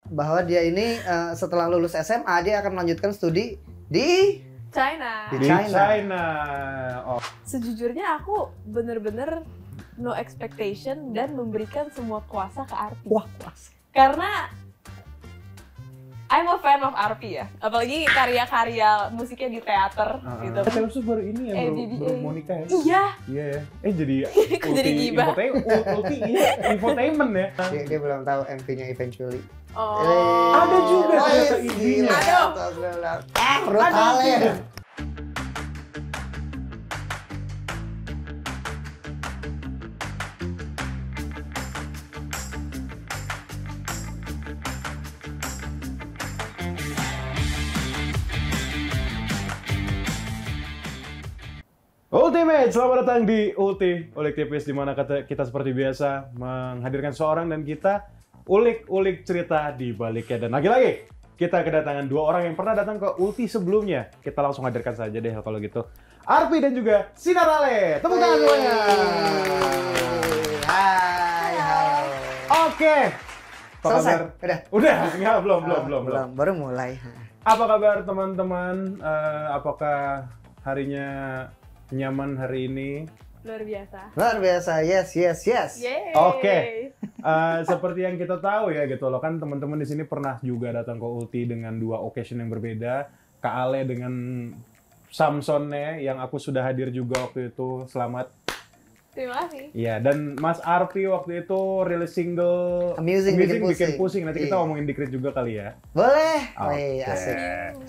bahwa dia ini setelah lulus SMA dia akan melanjutkan studi di China. Di Di China. China. Oh, Sejujurnya aku bener-bener no expectation dan memberikan semua kuasa ke Arpi. wah kelas. Karena I'm a fan of Arpi ya. Apalagi karya-karya musiknya di teater gitu. Taylor Swift baru ini ya, ABBA. baru mau nikah ya? Iya. Iya ya. Jadi Kok jadi gibah? infotainment ya. Dia belum tahu MV-nya Eventually. Oh. Ada juga Wah, ternyata gila. idenya. Aduh. Brutale. Ultimate, selamat datang di Ulti Tipis, di mana kita seperti biasa menghadirkan seorang dan kita ulik-ulik cerita di baliknya. Dan lagi-lagi kita kedatangan dua orang yang pernah datang ke Ulti sebelumnya. Kita langsung hadirkan saja deh kalau gitu. Arpi dan juga Sinarale. Tepuk tangan semuanya. Hai, halo. Oke. Apa Selesai? kabar? Udah? Enggak, belum. Baru mulai. Apa kabar teman-teman? Apakah harinya nyaman hari ini? Luar biasa. Luar biasa, yes. Yeay. Oke. Seperti yang kita tahu ya gitu loh, kan teman-teman di sini pernah juga datang ke Ulti dengan dua occasion yang berbeda. Kak Ale dengan Samsonnya yang aku sudah hadir juga waktu itu. Selamat. Terima kasih. Iya, dan Mas Arpi waktu itu rilis single Amusing bikin pusing. Nanti kita Iya. ngomongin dikit juga kali ya. Boleh. Oke. Wih, asik.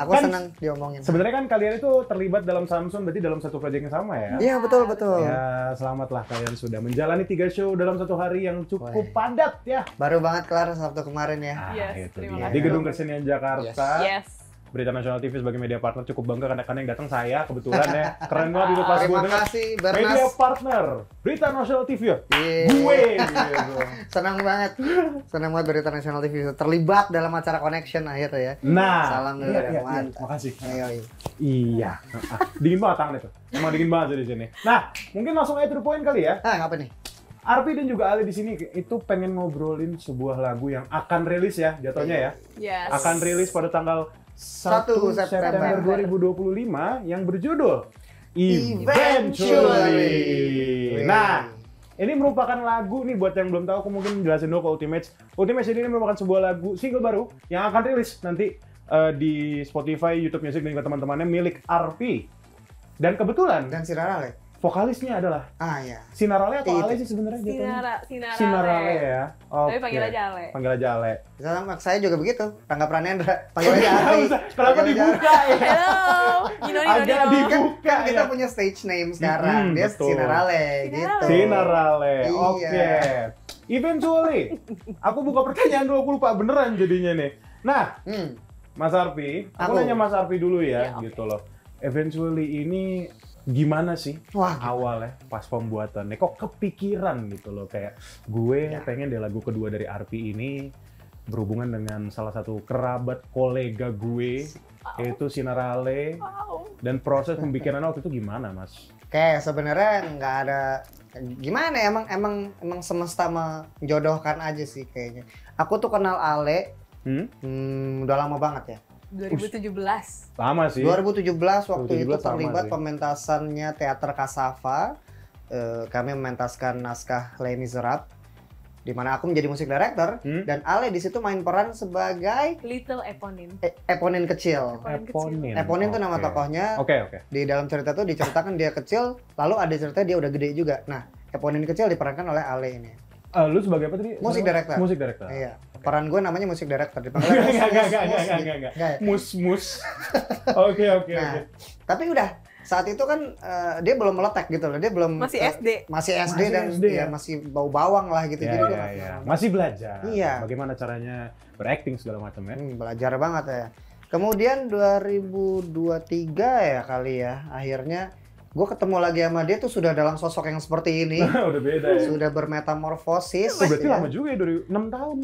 Aku Kan senang diomongin. Sebenarnya kan kalian itu terlibat dalam Samson, berarti dalam satu proyek yang sama ya? Iya, betul. Ya, selamatlah kalian sudah menjalani 3 show dalam satu hari yang cukup padat ya. Baru banget kelar Sabtu kemarin ya. Yes, Itu terima dia. kasih. Di Gedung Kesenian Jakarta. Yes. Berita Nasional TV sebagai media partner cukup bangga karena yang datang saya kebetulan ya. Keren banget itu pas gue Terima dengar. kasih, Media Bernas. partner Berita Nasional TV ya. Iya. Gue gitu. Senang banget Berita Nasional TV itu terlibat dalam acara Connection akhirnya ya. Nah, Salam dulu iya, ya, iya, mantap. makasih. Ayo. Iya. Dingin banget tangannya tuh. Emang dingin banget tuh di sini. Nah, mungkin langsung aja to the point kali ya. Apa nih? Arpi dan juga Ali di sini itu pengen ngobrolin sebuah lagu yang akan rilis ya, jatuhnya ya. Yes. Akan rilis pada tanggal 1 1 September 2025 yang berjudul Eventually. Eventually. Nah, ini merupakan lagu nih buat yang belum tahu, aku mungkin jelasin dulu ke Ultimates. Ultimates ini merupakan sebuah lagu single baru yang akan rilis nanti di Spotify, YouTube Music dan juga teman-temannya milik Arpi. Dan kebetulan Dan Sinarale. vokalisnya adalah Ya. Sinarale atau Itu. Ale sih sebenarnya jatuhnya? Sinarale. ya. Tapi Oke. panggil aja Ale. Panggil aja Ale. Sama saya juga begitu. Rangga Pranendra. Panggil aja Nggak Arti. usah, kenapa Panggil aja dibuka ya? Hello. Nino. Agak dibuka Kan kita ya. punya stage name sekarang. Dia betul. Sinarale gitu. Sinarale. Sinarale. Iya. Oke. Eventually. Aku buka pertanyaan dulu, aku lupa beneran jadinya nih. Nah, Mas Arpi, aku Aku. nanya Mas Arpi dulu ya, Iya, oke. gitu loh. Eventually ini gimana sih Wah, awalnya pas pembuatannya? Kok kepikiran gitu loh, kayak gue Ya. pengen deh lagu kedua dari Arpi ini berhubungan dengan salah satu kerabat kolega gue, yaitu Sinarale. Wow. Dan proses pembikinannya waktu itu gimana, Mas? kayak sebenarnya nggak ada gimana ya, emang semesta menjodohkan aja sih kayaknya. Aku tuh kenal Ale udah lama banget ya. 2017. Lama sih. 2017 waktu 2017 itu sama terlibat sih. pementasannya Teater Kasava. Kami mementaskan naskah Les Miserables, di mana aku menjadi musik director dan Ale di situ main peran sebagai Little Eponin. Eponin kecil. Eponin. Eponin tuh nama Oke. tokohnya. Oke. Di dalam cerita tuh diceritakan dia kecil, lalu ada cerita dia udah gede juga. Nah, Eponin kecil diperankan oleh Ale ini. Lu sebagai apa tadi? Musik director. Musik director. Iya. Peran gue namanya musik director, dipanggil Mus. Enggak. Nggak ya? Mus. Oke. Nah, tapi udah saat itu kan dia belum meletek gitu loh. Dia belum Masih SD. Masih SD Masih dan SD ya ya? masih bau bawang lah gitu. Jadi gua Masih belajar. Iya. Bagaimana caranya berakting segala macam ya. belajar banget ya. Kemudian 2023 ya kali ya, akhirnya gue ketemu lagi sama dia tuh sudah dalam sosok yang seperti ini. Udah beda ya. Sudah bermetamorfosis. Oh, berarti ya. lama juga ya, dari 6 tahun,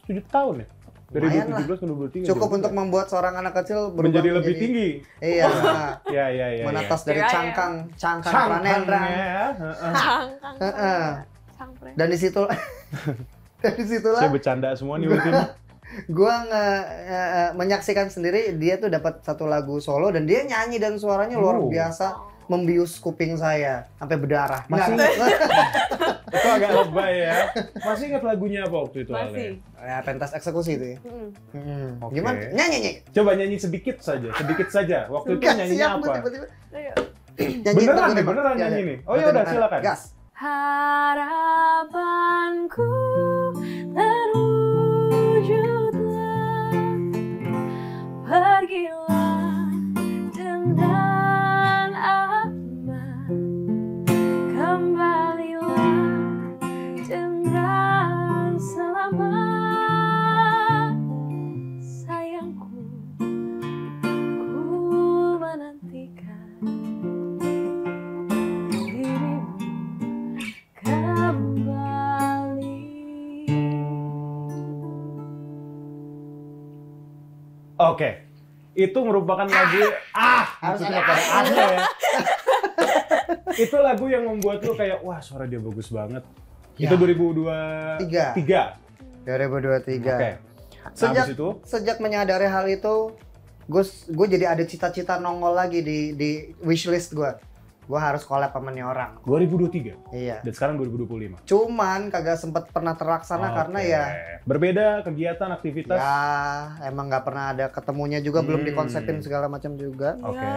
7 tahun ya? Dari Lumayan 2017 ke 2023. Cukup untuk membuat seorang anak kecil berubah menjadi lebih tinggi. Iya. Iya. Menetas dari Iya, iya. cangkang Pranendra. ya. Heeh. Sangpren. Dan di situ dari situlah Saya bercanda semua nih Ultim. menyaksikan sendiri dia tuh dapat satu lagu solo dan dia nyanyi dan suaranya luar biasa membius kuping saya sampai berdarah. Masih Nggak. itu agak lebay ya. Masih ingat lagunya apa waktu itu Ale? Masih. Ya, pentas eksekusi itu ya. Oke. Gimana? Nyanyi. Coba nyanyi sedikit saja. Waktu itu Nggak nyanyinya siap, apa? tiba-tiba. Ayo. Nyanyi Beneran lagu nih, Bang. beneran Ya, nyanyi ya. nih. Oh ya udah Beneran. silakan. Gas. Harapanku terwujudlah, pergilah dengan aman, kembalilah dengan selamat. Sayangku, ku menantikan dirimu kembali. Oke. Itu merupakan lagu Harus itu ada pada ada ya. Itu lagu yang membuat lu kayak wah suara dia bagus banget. Ya. Itu 2023. 2023. Oke. Sejak Habis itu sejak menyadari hal itu, gue jadi ada cita-cita nongol lagi di wishlist gue. Gue harus collab sama nih orang. 2023. Iya. Dan sekarang 2025. Cuman kagak sempet pernah terlaksana karena Oke. ya berbeda kegiatan aktivitas. emang nggak pernah ada ketemunya juga, belum dikonsepin segala macam juga. Oke.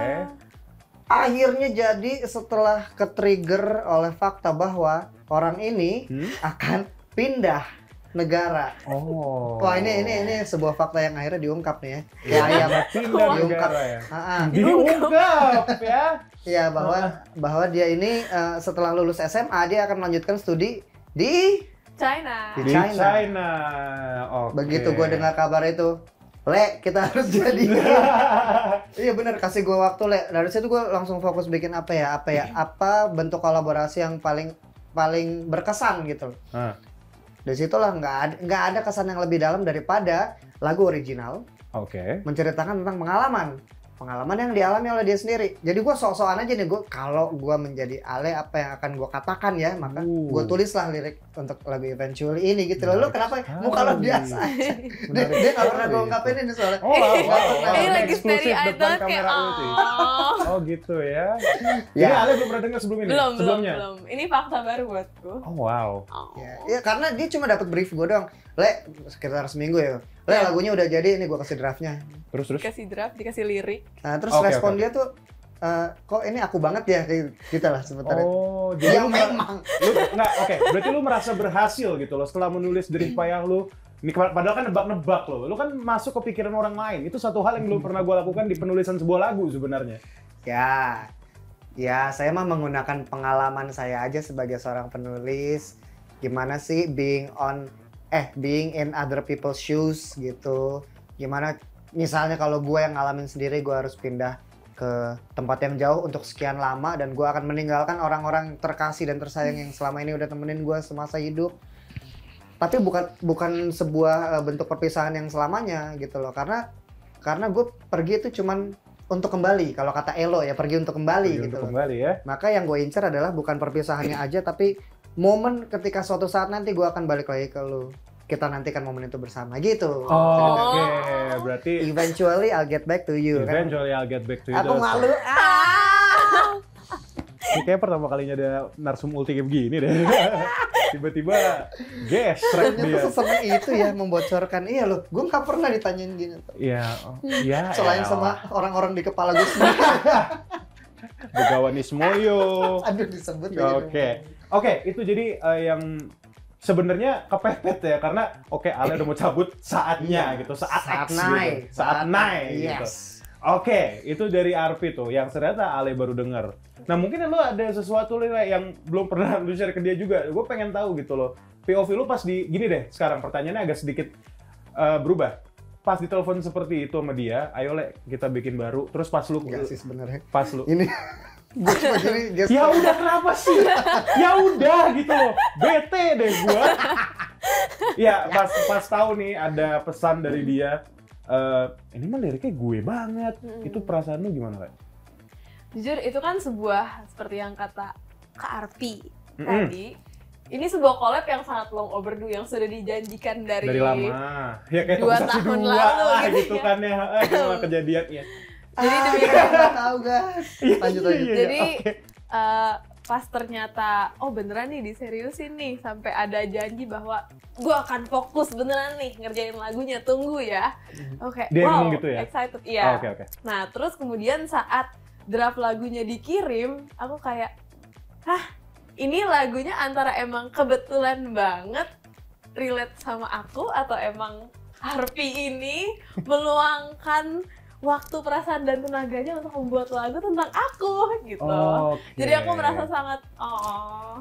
Akhirnya jadi setelah ke-trigger oleh fakta bahwa orang ini akan pindah negara. Oh. Wah ini sebuah fakta yang akhirnya diungkap nih ya. Kayak ayam pindah diungkap. negara ya. Diungkap ya. ya bahwa dia ini setelah lulus SMA dia akan melanjutkan studi di China. Di Di China. China. Oke. Begitu gue dengar kabar itu, Le, kita harus jadi. Iya bener, kasih gue waktu, Le. Dari situ gue langsung fokus bikin apa bentuk kolaborasi yang paling berkesan gitu. Dari situlah nggak ada kesan yang lebih dalam daripada lagu original Oke. menceritakan tentang pengalaman yang dialami oleh dia sendiri. Jadi gue sok-sokan aja nih, kalau gue menjadi Ale apa yang akan gue katakan ya, maka gue tulislah lirik untuk lagu Eventually ini gitu loh. Lu kenapa muka lo biasa aja? Dia nggak pernah gue ungkapin ini soalnya. Oh, wow. Ini lagi Eksklusif steady depan idol kayak kamera Ulti. Oh gitu ya. Ya. Ini Ale belum pernah dengar sebelum ini? belum. Sebelumnya? Ini fakta baru buatku. Oh wow. Ya, karena dia cuma dapat brief gue doang. Le, sekitar seminggu ya. Le, lagunya udah jadi, ini gue kasih draftnya. Terus? Dikasih draft, dikasih lirik. Nah, terus Oke, respon oke. dia tuh, kok ini aku banget ya, gitu lah sebenarnya. Oh, jadi Ya lu memang. berarti lu merasa berhasil gitu loh setelah menulis jerih payah lu. Ini padahal kan nebak-nebak loh. Lu kan masuk ke pikiran orang lain. Itu satu hal yang belum pernah gue lakukan di penulisan sebuah lagu sebenarnya. Ya, saya mah menggunakan pengalaman saya aja sebagai seorang penulis. Gimana sih being in other people's shoes gitu. Gimana misalnya kalau gue yang ngalamin sendiri, gue harus pindah ke tempat yang jauh untuk sekian lama dan gue akan meninggalkan orang-orang terkasih dan tersayang yang selama ini udah temenin gue semasa hidup. Tapi bukan sebuah bentuk perpisahan yang selamanya gitu loh, karena gue pergi itu cuman untuk kembali. Kalau kata Elo ya, pergi untuk kembali gitu loh. Kembali ya. Maka yang gue incer adalah bukan perpisahannya aja, tapi momen ketika suatu saat nanti gue akan balik lagi ke lu. Kita nantikan momen itu bersama gitu. Oke, berarti Eventually I'll get back to you. eventually I'll get back to you. Aku malu. Ini kayak pertama kalinya ada narsum ulti kayak begini deh. Tiba-tiba gesrek Ternyata dia. seseneng itu ya membocorkan. Iya loh, gue nggak pernah ditanyain gini. Iya, ya. Selain sama orang-orang di kepala gue sendiri. Begawan Ismoyo. Aduh disebut. Oke, itu jadi yang sebenarnya kepepet ya karena Ale udah mau cabut saatnya gitu, saat naik. gitu. Saat naik gitu. Yes. Oke, itu dari Arpi tuh yang ternyata Ale baru denger. Nah mungkin lu ada sesuatu yang belum pernah lu share ke dia juga. Gue pengen tahu gitu loh. POV lu pas di gini deh. Sekarang pertanyaannya agak sedikit berubah. Pas ditelepon seperti itu sama dia, ayo Le kita bikin baru. Terus pas lu Enggak sih sebenarnya. pas lu Ini gue cuma gini gestur. ya udah kenapa sih? Ya udah gitu loh. Bete deh gua. Ya pas tahu nih ada pesan dari dia. Ini mah liriknya gue banget. Itu perasaan lu gimana, Le? Jujur itu kan sebuah seperti yang kata Kak Arpi tadi, ini sebuah collab yang sangat long overdue yang sudah dijanjikan dari lama. Ya kayak 2 Tokusatsu tahun 2 lalu lah gitu gitu ya. kan ya. Cuma kejadiannya. Jadi demi nggak tahu guys. Lanjut Iya, lanjut. iya, Jadi oke. pas ternyata beneran nih diseriusin nih sampai ada janji bahwa gue akan fokus beneran nih ngerjain lagunya, tunggu ya. Oke, Dia wow, ngomong gitu ya? excited, Oh, iya. Oke. Nah terus kemudian saat draft lagunya dikirim, aku kayak, ini lagunya antara emang kebetulan banget relate sama aku atau emang Harvey ini meluangkan waktu, perasaan, dan tenaganya untuk membuat lagu tentang aku gitu. Oke. Jadi aku merasa sangat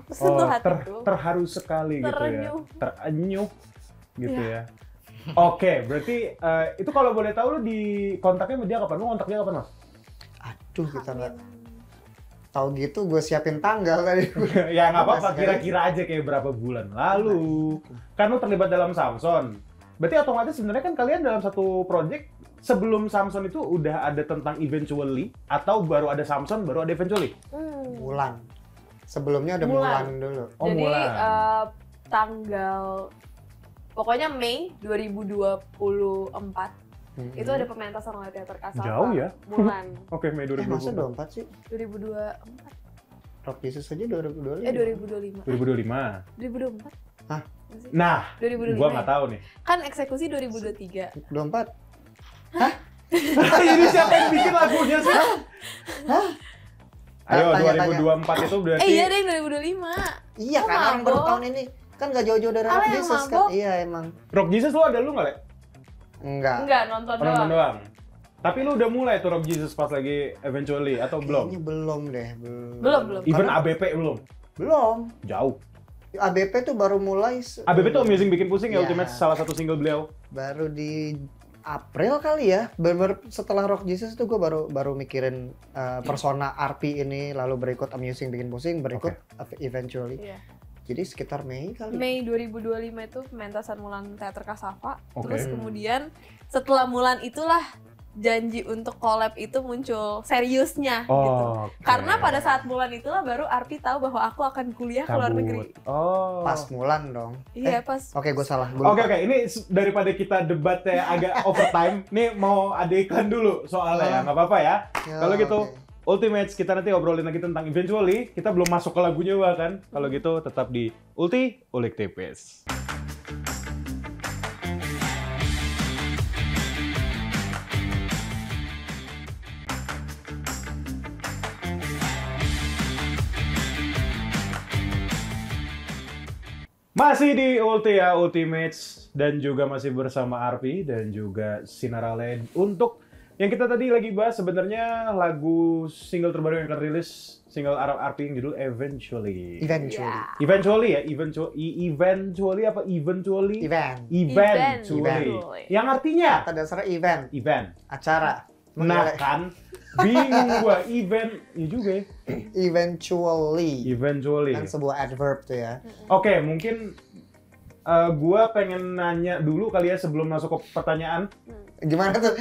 tersentuh hatiku. Terharu sekali Terenyuh. gitu ya. Terenyuh gitu Iya. ya. Oke, berarti itu kalau boleh tahu lu di kontaknya sama dia kapan? Lu kontak dia kapan, Mas? Aduh kita nggak tahu gitu, gue siapin tanggal tadi. Ya nggak apa-apa, Mas, kira-kira aja kayak berapa bulan lalu. Kan lu terlibat dalam Samson. Berarti otomatis sebenarnya kan kalian dalam satu project sebelum Samson itu udah ada tentang Eventually atau baru ada Samson baru ada Eventually? Mulan. Sebelumnya ada Mulan. Mulan dulu. Oh, Jadi Mulan. tanggal pokoknya Mei 2024 itu ada pementasan oleh Teater Kasava. Jauh ya? Mulan. Oke, Mei Masa 2024. 24 sih? 2024. Rock Jesus aja 2025. 2025. 2025. 2024. Hah? Nah, 2025. gua nggak tahu nih. Kan eksekusi 2023. 24. Ini siapa yang bikin lagunya sih? Ayo, Tanya, 2024 itu berarti Iya deh 2025. Iya Kok kan orang baru mabok? tahun ini. Kan gak jauh-jauh dari Ale Rock yang Jesus kan. mabok. Iya emang. Rock Jesus lu ada lu nggak, Le? Enggak. Enggak, nonton Nonton doang. doang. Tapi lu udah mulai tuh Rock Jesus pas lagi Eventually atau belum? Kayaknya belum deh. Belum. Even Karena- ABP belum? Belum. Jauh. ABP tuh baru mulai. ABP tuh Amazing Bikin Pusing ya, Iya. Ultimate salah satu single beliau. Baru di April kali ya. Baru setelah Rock Jesus tuh gue baru mikirin persona RP ini, lalu berikut Amusing Bikin Pusing, berikut Eventually. Iya. Jadi sekitar Mei kali. Mei 2025 itu pementasan Mulan Teater Kasava. Oke. Terus kemudian setelah Mulan itulah janji untuk collab itu muncul seriusnya gitu. Oh. Karena pada saat Mulan itulah baru Arpi tahu bahwa aku akan kuliah ke luar negeri. Oh. Pas Mulan dong. Iya, pas. Oke, gue salah. Oke, ini daripada kita debatnya agak overtime, nih mau ada iklan dulu soalnya ya, nggak apa-apa ya. Ya, Kalau gitu, oke. Ultimates kita nanti obrolin lagi tentang Eventually, kita belum masuk ke lagunya bahkan. Kalau gitu tetap di Ulti Ulik Tipis. Masih di Ulti ya, Ultimates, dan juga masih bersama Arpi dan juga Sinarale. Untuk yang kita tadi lagi bahas sebenarnya lagu single terbaru yang akan rilis, single Arpi yang judul Eventually. Eventually. Ya. Eventually ya, eventually apa eventually? Event. Eventually. Eventually. Yang artinya Kata dasarnya event. event. Acara. Nah kan, bingung gua event, ya juga ya. Eventually. Eventually. Kan sebuah adverb tuh ya. Oke, mungkin gua pengen nanya dulu kali ya sebelum masuk ke pertanyaan. Gimana tuh?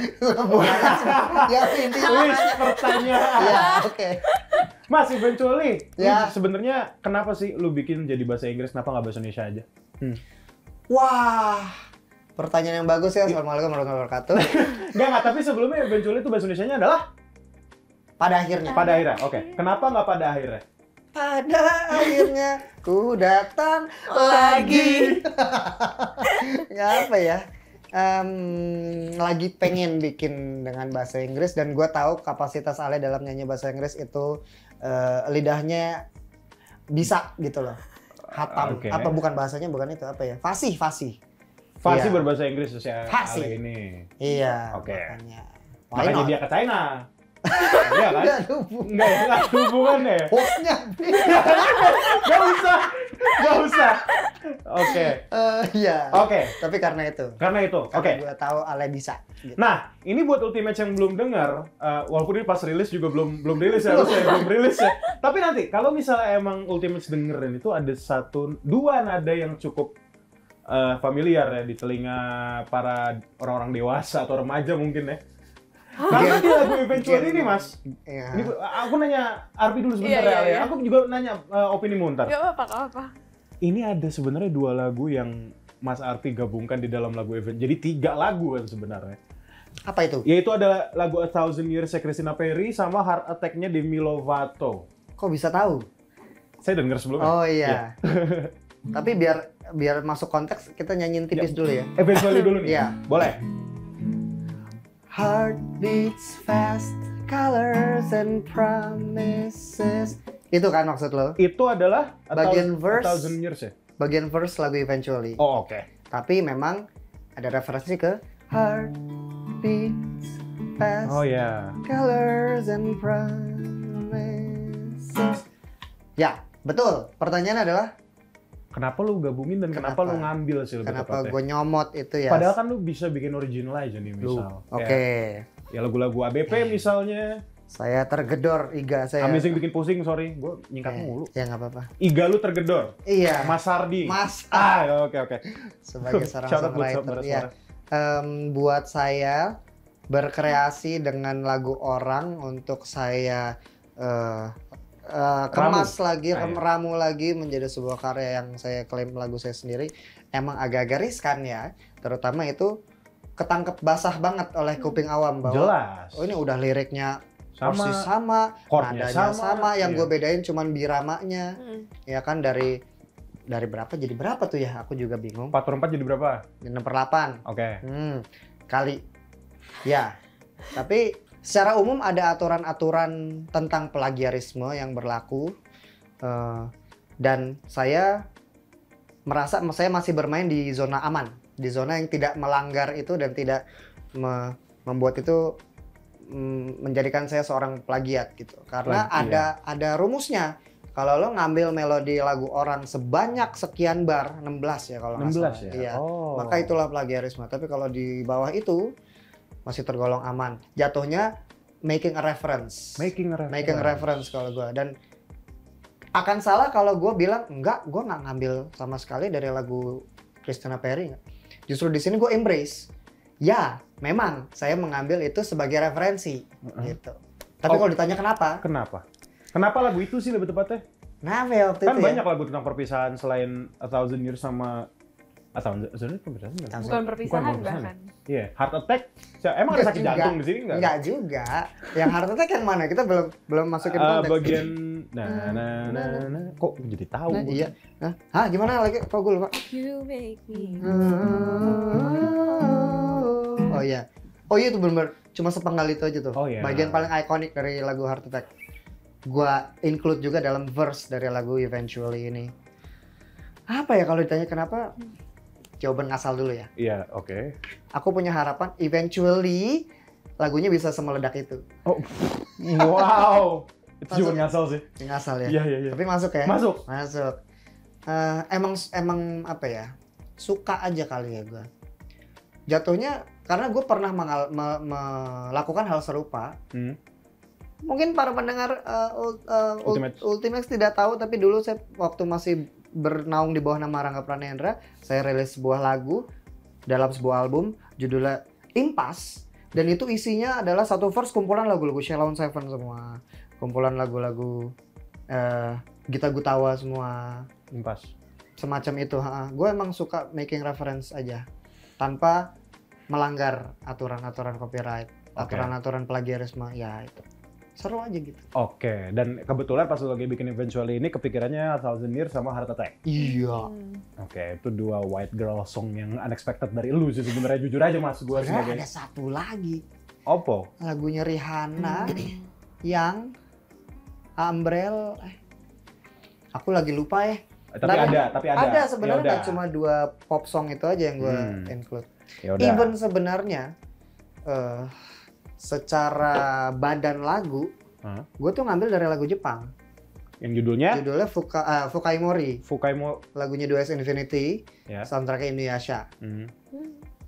Ya intinya Wih, pertanyaan. ya, oke. Mas, eventually, Ya. lu sebenarnya kenapa sih lu bikin jadi bahasa Inggris, kenapa nggak bahasa Indonesia aja? Wah. Pertanyaan yang bagus ya. Assalamualaikum warahmatullahi wabarakatuh. Enggak, tapi sebelumnya eventually itu bahasa Indonesianya adalah Pada akhirnya. pada akhirnya. Oke, kenapa nggak pada akhirnya? Pada akhirnya ku datang lagi. Ya apa ya? Lagi pengen bikin dengan bahasa Inggris dan gue tahu kapasitas Ale dalam nyanyi bahasa Inggris itu lidahnya bisa gitu loh. Hatam. Oke. Apa bukan bahasanya bukan itu apa ya? Fasih. Fasih Iya. berbahasa Inggris si Fasih. Ale ini. Iya. Oke. Makanya. Why Makanya not? dia ke China. Iya kan? Nggak ada hubungan. Enggak ada hubungannya. Hostnya. Gak usah. Gak usah. Oke. Iya. Oke. Tapi karena itu. Karena itu. Oke. Karena gue tahu Ale bisa. Gitu. Nah, ini buat Ultimate yang belum dengar, walaupun ini pas rilis juga belum rilis ya, harusnya belum rilis ya. Tapi nanti kalau misalnya emang Ultimate dengerin itu ada dua nada yang cukup familiar ya di telinga para orang-orang dewasa atau remaja mungkin ya. Karena di lagu Eventually ini, Mas. Iya. Ini aku nanya Arpi dulu sebentar Iya, ya. iya. Aku juga nanya opini mu ntar. Gak apa-apa. Ini ada sebenarnya 2 lagu yang Mas Arti gabungkan di dalam lagu Event. Jadi 3 lagu kan sebenarnya. Apa itu? Yaitu ada lagu A Thousand Years Christina Perri sama Heart Attack-nya Demi Lovato. Kok bisa tahu? Saya denger sebelumnya. Oh iya. Tapi biar masuk konteks kita nyanyiin tipis dulu ya. Eventually dulu nih. Iya. Boleh. Heart beats fast, colors and promises. Itu kan maksud lo? Itu adalah Bagian verse. A Thousand Years ya? Bagian verse lagu Eventually. Oh, oke. Tapi memang ada referensi ke Heart beats fast, Oh ya. colors and promises. Ya, betul. Pertanyaannya adalah Kenapa lu gabungin dan kenapa Kenapa? lu ngambil sih lebih kenapa tepatnya? gue nyomot itu ya? Padahal kan lu bisa bikin original aja nih Lu, misal. Oke. Ya lagu-lagu ABP misalnya. Saya tergedor iga saya. Amazing bikin pusing, sorry. Gue nyingkat mulu. Ya nggak apa-apa. Iga lu tergedor. Iya. Mas Sardi. Mas Oke. sebagai seorang Shout out buat songwriter. saudara-saudara. Ya. Buat saya berkreasi dengan lagu orang untuk saya kemas lagi, ramu lagi menjadi sebuah karya yang saya klaim lagu saya sendiri. Emang agak-agak riskan ya, terutama itu ketangkep basah banget oleh kuping awam bahwa Jelas. oh ini udah liriknya Sama. persis sama, Chordnya nadanya sama, yang iya. gue bedain cuman biramanya, ya kan dari berapa jadi berapa tuh ya? Aku juga bingung. 4/4 jadi berapa? 6/8. Oke. Kali. Ya. Tapi secara umum ada aturan-aturan tentang plagiarisme yang berlaku. Dan saya merasa saya masih bermain di zona aman, di zona yang tidak melanggar itu dan tidak membuat itu menjadikan saya seorang plagiat gitu. Karena ada rumusnya. Kalau lo ngambil melodi lagu orang sebanyak sekian bar, 16 ya kalau nggak salah. 16 ya? Iya. Oh. Maka itulah plagiarisme. Tapi kalau di bawah itu masih tergolong aman. Jatuhnya making a reference. Making a reference. Making a reference kalau gue. Dan akan salah kalau gue bilang enggak, gue nggak ngambil sama sekali dari lagu Christina Perri. Justru di sini gue embrace. Ya, memang saya mengambil itu sebagai referensi gitu. Tapi kalau ditanya kenapa? Kenapa lagu itu sih lebih tepatnya? Nah, waktu Kan itu banyak lagu tentang perpisahan selain A Thousand Years sama A Thousand Years perpisahan nggak? Bukan perpisahan bahkan. Iya, Heart Attack. Emang ada sakit jantung di sini nggak? Enggak juga. Yang heart attack yang mana? Kita belum masukin konteks. Bagian kok jadi tahu? Nah, iya. Hah, gimana lagi? Kok gue lupa? You make me. Oh iya. Oh iya itu benar cuma sepenggal itu aja tuh. Oh, iya. Bagian paling ikonik dari lagu Heart Attack. Gua include juga dalam verse dari lagu Eventually ini. Apa ya kalau ditanya kenapa? Jawaban ngasal dulu ya. Iya, oke. Aku punya harapan eventually lagunya bisa semeledak itu. Oh, wow. Itu Masuk. cuma ngasal sih. Ngasal ya. Iya. Tapi masuk ya? Masuk. Emang apa ya? Suka aja kali ya gue. Jatuhnya karena gue pernah melakukan hal serupa. Mungkin para pendengar Ultimax tidak tahu, tapi dulu saya waktu masih bernaung di bawah nama Rangga Pranendra, saya rilis sebuah lagu dalam sebuah album judulnya Impas, dan itu isinya adalah satu verse kumpulan lagu-lagu Sheila on Seven semua, kumpulan lagu-lagu Gita Gutawa semua, Impas. semacam itu. Gue emang suka making reference aja tanpa melanggar aturan-aturan copyright, aturan-aturan plagiarisme, ya itu seru aja gitu. Oke, dan kebetulan pas lu lagi bikin Eventually ini kepikirannya A Thousand Years sama Heart Attack. Iya. Oke, itu dua white girl song yang unexpected dari lu sih sebenarnya, jujur aja Mas, gua sebagai. Ada satu lagi Oppo. lagunya Rihanna yang Umbrella. Aku lagi lupa ya. Tapi ada. Ada sebenarnya Yaudah. nggak cuma 2 pop song itu aja yang gue include. Yaudah. Even sebenarnya secara badan lagu, gue tuh ngambil dari lagu Jepang. Yang judulnya? Judulnya Fukai Mori. Fukaimo. Lagunya 2S Infinity, Ya. soundtracknya Inuyasha.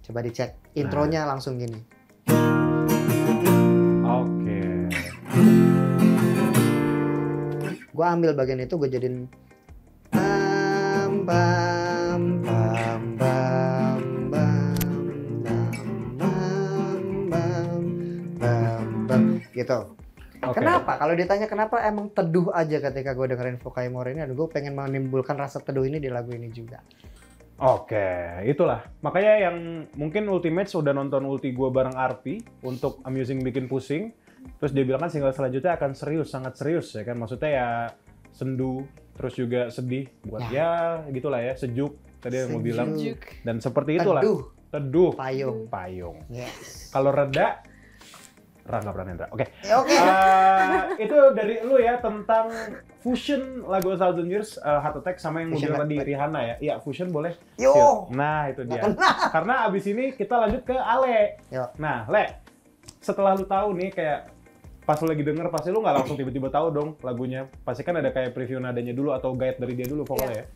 Coba dicek. Intronya langsung gini. Oke. Gue ambil bagian itu, gue jadiin bam bam bam bam bam bam bam bam bam bam gitu. Oke. Kenapa? Kalau ditanya kenapa, emang teduh aja ketika gue dengerin Fukai More ini. Gue pengen menimbulkan rasa teduh ini di lagu ini juga. Oke, itulah. Makanya yang mungkin Ultimates udah nonton Ulti gue bareng Arpi untuk Amusing Bikin Pusing. Terus dia bilang kan single selanjutnya akan serius, sangat serius ya kan. Maksudnya ya sendu, terus juga sedih. Buat ya gitulah ya, sejuk. Tadi yang mau bilang. Sejuk. Dan seperti itulah. Teduh. Payung. Payung. Yes. Kalau reda, Rangga Pranendra. Oke. Oke. Itu dari lu ya tentang fusion lagu A Thousand Years, Heart Attack sama yang Fusion mobil tadi Heart Attack. Rihanna ya. Iya, fusion boleh. Yo. Siap. Nah, itu dia. Karena abis ini kita lanjut ke Ale. Yo. Nah, Le, setelah lu tahu nih kayak pas lu lagi denger, pasti lu nggak langsung tiba-tiba tahu dong lagunya. Pasti kan ada kayak preview nadanya dulu atau guide dari dia dulu vokalnya ya.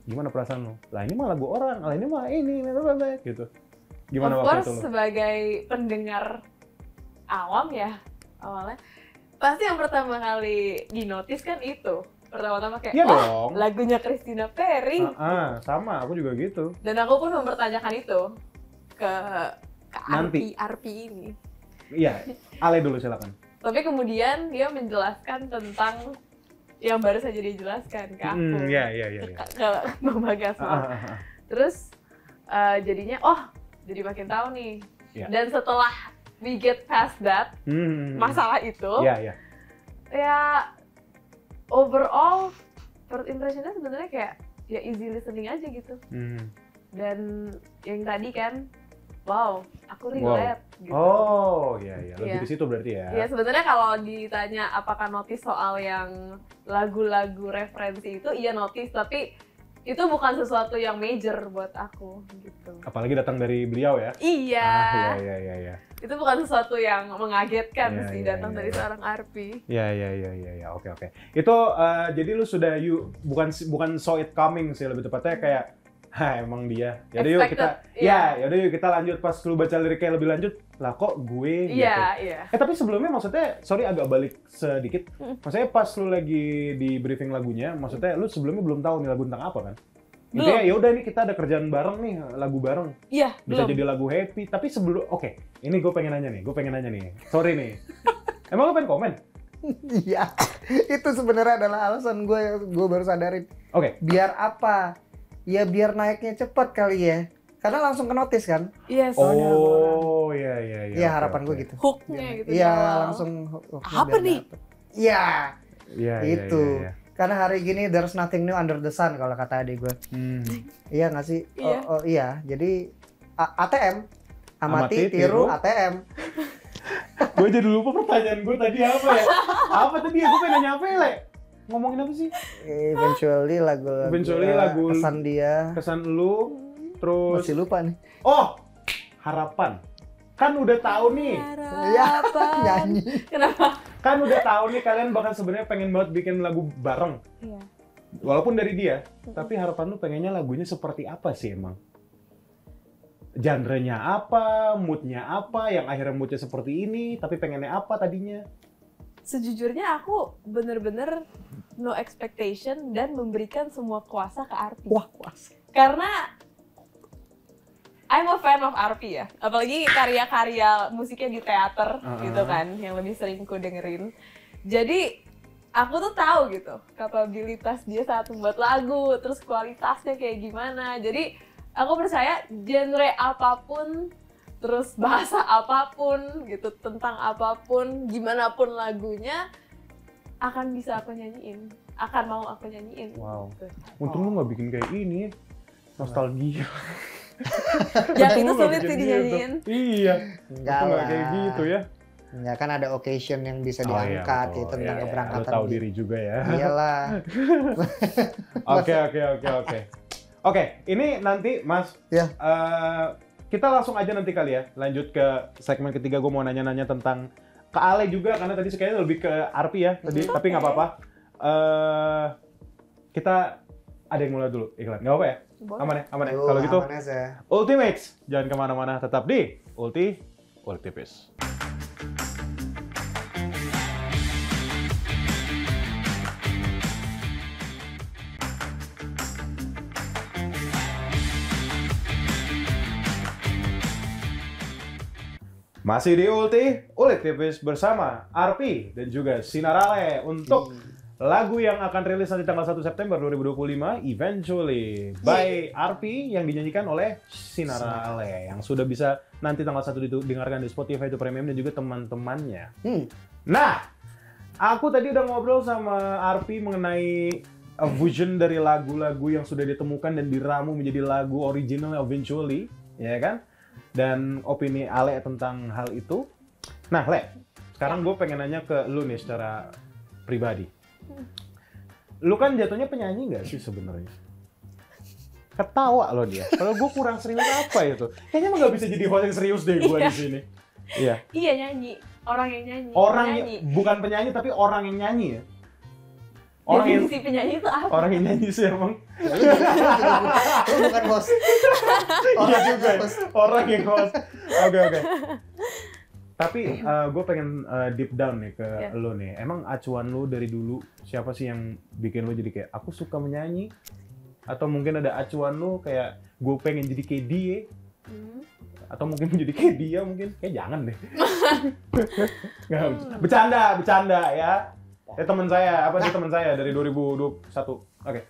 Gimana perasaan lu? Lah ini mah lagu orang, lah ini mah ini, gitu. Gimana Of waktu course, itu lu? sebagai pendengar awam ya awalnya, pasti yang pertama kali di-notice kan itu. Pertama-tama kayak, Iya oh dong. lagunya Christina Perry. Sama, aku juga gitu. Dan aku pun mempertanyakan itu ke Nanti. Arpi ini. Iya, Ale dulu silakan. Tapi kemudian dia menjelaskan tentang yang baru saja dijelaskan ke aku. Iya. Ke Bang Bagas. Terus jadinya, jadi makin tahu nih. Iya. Dan setelah we get past that, masalah itu, Iya. ya overall first impressionnya sebenarnya kayak ya easy listening aja gitu. Dan yang tadi kan, wow, aku relate gitu. Oh, iya. Lebih Iya. ke situ berarti ya. Ya sebenarnya kalau ditanya apakah notice soal yang lagu-lagu referensi itu, iya notice, tapi itu bukan sesuatu yang major buat aku gitu. Apalagi datang dari beliau ya. Iya. Iya. Itu bukan sesuatu yang mengagetkan Iya, sih iya, datang iya, dari iya. seorang Arpi. Iya. Oke. Itu jadi lu sudah bukan saw it coming sih, lebih tepatnya kayak emang dia. Jadi yuk kita Expected, yaudah yuk kita lanjut pas lu baca liriknya lebih lanjut. Lah kok gue gitu. Iya. Tapi sebelumnya maksudnya, sorry agak balik sedikit. Maksudnya pas lu lagi di briefing lagunya, maksudnya lu sebelumnya belum tahu nih lagu tentang apa kan? Belum. Intinya ya udah nih kita ada kerjaan bareng nih, lagu bareng. Iya, Bisa belum. jadi lagu happy. Tapi sebelum, ini gue pengen nanya nih. Sorry nih. Emang lu pengen komen? Iya. Itu sebenarnya adalah alasan gue baru sadarin. Oke. Biar apa? Ya biar naiknya cepat kali ya. Karena langsung ke notice kan? Iya, Oh, iya. Iya, harapan gue gitu. hooknya gitu. di Iya, awal. langsung Apa nih? Iya, Iya. itu. Karena hari gini there's nothing new under the sun kalau kata adik gue. Iya nggak sih? Iya. Iya. Jadi ATM, amati, Amati, tiru, tiru. ATM. Gue jadi lupa pertanyaan gue tadi apa ya? Apa tadi ya? Gue pengen nanya apa ya, Le? Ngomongin apa sih? Eventually lagu kesan dia. Kesan lu, terus... Masih lupa nih. Oh, harapan. Kan udah tahu nih. Iya, Harapan. nyanyi. Kenapa? Kan udah tahu nih kalian bahkan sebenarnya pengen banget bikin lagu bareng. Iya. Walaupun dari dia, tapi harapan lu pengennya lagunya seperti apa sih emang? Genre-nya apa, mood-nya apa, yang akhirnya mood-nya seperti ini, tapi pengennya apa tadinya? Sejujurnya aku bener-bener no expectation dan memberikan semua kuasa ke Arpi. Wah, kuas. Karena I'm a fan of Arpi ya. Apalagi karya-karya musiknya di teater gitu kan, yang lebih sering ku dengerin. Jadi aku tuh tahu gitu kapabilitas dia saat membuat lagu, terus kualitasnya kayak gimana. Jadi aku percaya genre apapun, terus bahasa apapun gitu, tentang apapun, gimana pun lagunya akan bisa aku nyanyiin, akan mau aku nyanyiin. Wow. Gitu. Untung lu nggak bikin kayak ini, nostalgia. Yang itu Untung lu nggak sulit bikin sih gitu. dinyanyiin. Iya. Enggak Untung nggak lah. kayak gitu ya. Enggak, kan ada occasion yang bisa Oh, iya, diangkat betul. gitu tentang Iya, keberangkatan. lu tahu dia. diri juga ya. Iyalah. Oke. Oke, ini nanti Mas, Ya. kita langsung aja nanti kali ya, lanjut ke segmen ketiga. Gue mau nanya-nanya tentang ke Ale juga, karena tadi kayaknya lebih ke Arpi ya tadi, tapi nggak apa-apa. Kita ada yang mulai dulu iklan, nggak apa ya? Boleh. Aman ya? Yuk, Kalau gitu, aman aja. Ultimates, jangan kemana-mana, tetap di Ultipis. Masih di Ulik tipis bersama Arpi dan juga Sinarale untuk lagu yang akan rilis nanti tanggal 1 September 2025, Eventually by Arpi yang dinyanyikan oleh Sinarale yang sudah bisa nanti tanggal 1 didengarkan di Spotify itu Premium dan juga teman-temannya. Nah, aku tadi udah ngobrol sama Arpi mengenai vision dari lagu-lagu yang sudah ditemukan dan diramu menjadi lagu original Eventually, ya kan? Dan opini Ale tentang hal itu. Nah, Le, sekarang gue pengen nanya ke lu nih secara pribadi. Lu kan jatuhnya penyanyi nggak sih sebenarnya? Ketawa lo dia. Kalau gue kurang serius apa itu? Kayaknya mah nggak bisa jadi host yang serius deh gue di sini. Iya. Iya nyanyi. Orang yang nyanyi. Orang penyanyi. bukan penyanyi tapi orang yang nyanyi ya. Orang yang Definisi penyanyi itu apa? orang yang nyanyi sih emang. Lu bukan host. Iya juga. Orang yang host. Oke. Tapi gue pengen deep down nih ke lu nih. Emang acuan lu dari dulu siapa sih yang bikin lu jadi kayak aku suka menyanyi? Atau mungkin ada acuan lu kayak gue pengen jadi kayak dia? Atau mungkin jadi kayak dia mungkin? Kayak jangan deh. Bercanda ya. Teman saya, apa sih teman saya dari 2021. Oke.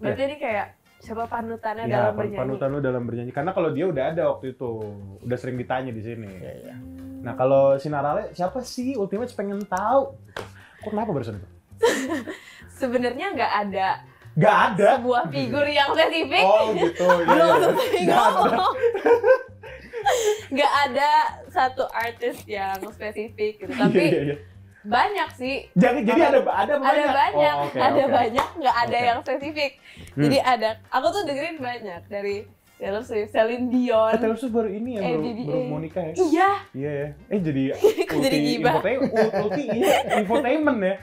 Berarti ini kayak siapa panutannya Ya, dalam bernyanyi? panutan lu dalam bernyanyi. Karena kalau dia udah ada waktu itu, udah sering ditanya di sini. Nah, kalau Sinarale siapa sih Ultimate pengen tahu? Kok kenapa barusan itu? Sebenarnya nggak ada Gak ada. sebuah figur yang spesifik. Oh gitu. Nggak ada satu artis yang spesifik gitu. Tapi Iya. banyak sih. Jadi ada banyak. Ada banyak, Oh, oke, ada oke. banyak, nggak ada Oke. yang spesifik. Jadi ada, aku tuh dengerin banyak dari Taylor Swift, Celine Dion. Taylor Swift baru ini ya, ABBA. baru mau nikah ya? Iya, Iya ya. Jadi Jadi gibah. infotainment ya.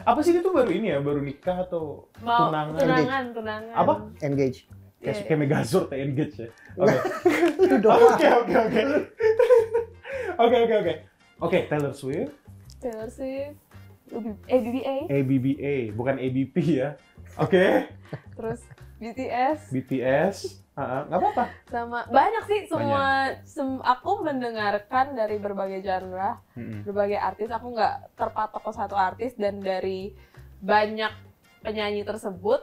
Apa sih dia tuh baru ini ya, baru nikah atau mau tunangan? tunangan. Apa? Engage. Iya, Kayak Megazord ya, engage ya. Oke. Itu doang. Oke, Taylor Swift, Taylor Swift, ABBA, ABBA, bukan ABP ya. Oke. terus BTS, BTS, nggak apa-apa. sama banyak sih semua. Aku mendengarkan dari berbagai genre, berbagai artis. Aku nggak terpatok ke satu artis, dan dari banyak penyanyi tersebut,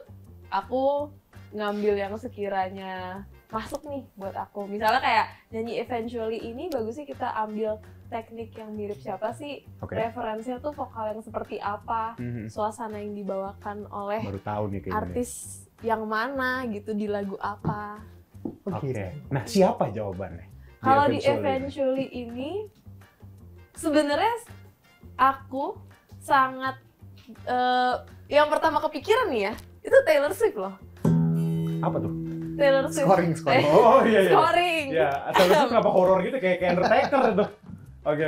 aku ngambil yang sekiranya masuk nih buat aku. Misalnya kayak nyanyi Eventually ini bagus sih kita ambil teknik yang mirip siapa sih, referensinya tuh vokal yang seperti apa, suasana yang dibawakan oleh Baru tahu nih kayaknya. artis yang mana gitu di lagu apa. Oke. Nah, siapa jawabannya? Kalau di Eventually ini sebenarnya aku sangat yang pertama kepikiran nih ya, itu Taylor Swift loh. Apa tuh? Taylor Swift. Scoring. Oh iya. Scoring. Ya, Taylor Swift kenapa horor gitu kayak Undertaker itu. Oke.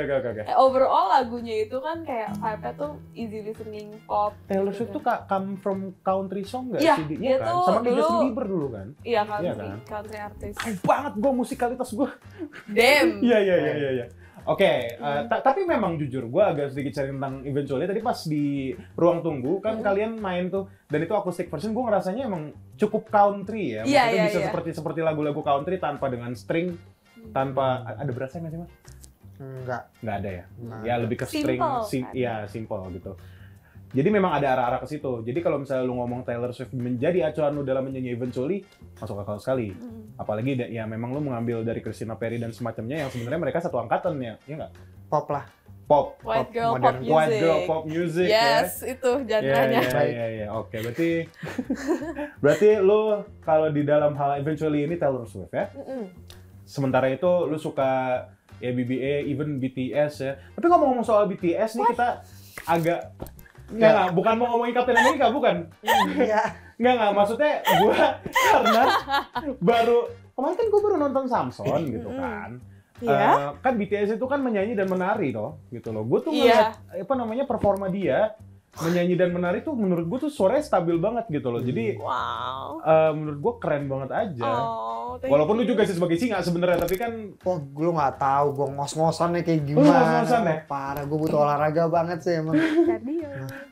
Overall lagunya itu kan kayak vibe-nya tuh easy listening pop. Taylor Swift tuh come from country song nggak Iya, sih? dia Kan? tuh Sama kayak dulu- Justin Bieber dulu kan? Iya, Iya kan? country artis. Keren banget gue musikalitas gue. Damn. Iya. Oke, tapi memang jujur gue agak sedikit cari tentang Eventually. Tadi pas di ruang tunggu kan kalian main tuh, dan itu acoustic version, gue ngerasanya emang cukup country ya. Iya, Maksudnya bisa iya. seperti lagu-lagu country tanpa dengan string, tanpa ada berasnya nggak sih Mas? Nggak ada ya. Nggak Ya lebih ke string, Simple. ya simple gitu. Jadi memang ada arah-arah ke situ. Jadi kalau misalnya lu ngomong Taylor Swift menjadi acuan lu dalam menyanyi Eventually, masuk akal sekali. Apalagi ya memang lu mengambil dari Christina Perri dan semacamnya yang sebenarnya mereka satu angkatan ya nggak? Pop lah. Pop. White girl modern. pop music. White girl pop music Yes, itu genre-nya. ya. Oke, berarti lu kalau di dalam hal Eventually ini Taylor Swift ya. Sementara itu lu suka ya BBA, even BTS ya. Tapi ngomong-ngomong soal BTS nih kita agak Nggak, bukan mau ngomongin Captain America, bukan? Iya. Nggak, maksudnya gue karena kemarin kan gue baru nonton Samson gitu kan. Iya. Kan BTS itu kan menyanyi dan menari toh, gitu loh. Gue tuh Iya. ngeliat performa dia menyanyi dan menari tuh menurut gue tuh suaranya stabil banget gitu loh. Jadi Wow. menurut gue keren banget aja. Oh, thank Walaupun lu you. juga sih sebagai singa sebenarnya, tapi kan Wah, lu nggak tahu gue ngos-ngosannya kayak Lu gimana. ngos-ngosan ya? Parah, gue butuh olahraga banget sih emang. Cardio.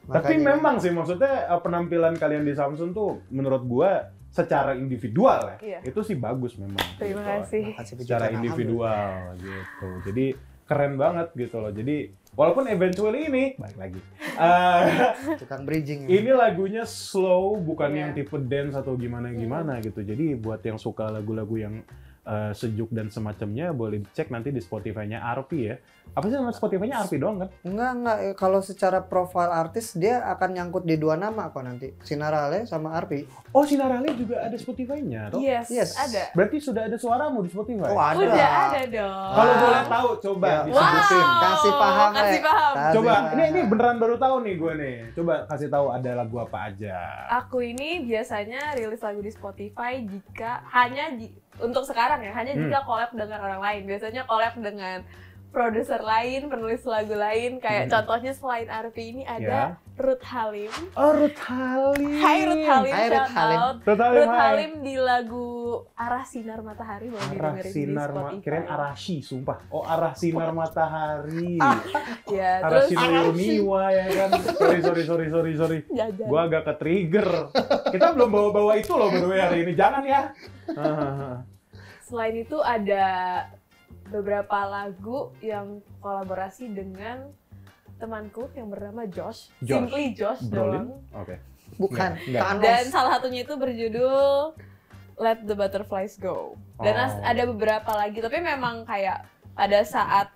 tapi Makanya- memang sih maksudnya penampilan kalian di Samsung tuh menurut gue secara individual ya, Iya. itu sih bagus memang. Terima gitu. kasih. Makasih Secara pujian, individual gitu. Jadi keren banget gitu loh. Jadi walaupun eventually ini balik lagi. alhamdulillah. Tukang bridging. Ya. Ini lagunya slow, bukan Iya. yang tipe dance atau gimana gitu. Jadi buat yang suka lagu-lagu yang sejuk dan semacamnya, boleh dicek nanti di Spotify-nya RP ya. Apa sih nama Spotify-nya RP doang kan? Enggak. Kalau secara profil artis dia akan nyangkut di 2 nama kok nanti. Sinarale sama Arpi. Oh, Sinarale juga ada Spotify-nya, toh? Yes. Ada. Berarti sudah ada suaramu di Spotify? Oh, ada. Udah ada dong. Kalau Wow. boleh tahu, coba Ya. disebutin. Wow. Kasih paham, Kasih Le. paham. Kasih Coba, paham. ini beneran baru tahu nih gue nih. Coba kasih tahu ada lagu apa aja. Aku ini biasanya rilis lagu di Spotify jika untuk sekarang ya, hanya jika collab dengan orang lain. Biasanya collab dengan produser lain, penulis lagu lain. Kayak contohnya selain Arfi ini ada Ruth Halim. Oh, Ruth Halim. Hai Ruth Halim, Hai, Ruth shout Halim. out. Ruth Halim, Ruth hai. Halim di lagu Arah Sinar Matahari boleh Arah didengerin di sinar Spotify. kirain Arashi, sumpah. Oh, arah sinar matahari. Ya, Arah terus sinar Yuniwa ya kan. Sorry. jajan. Gua agak ke trigger. Kita belum bawa-bawa itu loh by the way hari ini. Jangan ya. Selain itu ada beberapa lagu yang kolaborasi dengan temanku yang bernama Josh. Simply Josh Brolin. doang. Oke. Bukan. Enggak. Thanos. Dan salah satunya itu berjudul Let the Butterflies Go. Dan Oh. ada beberapa lagi, tapi memang kayak pada saat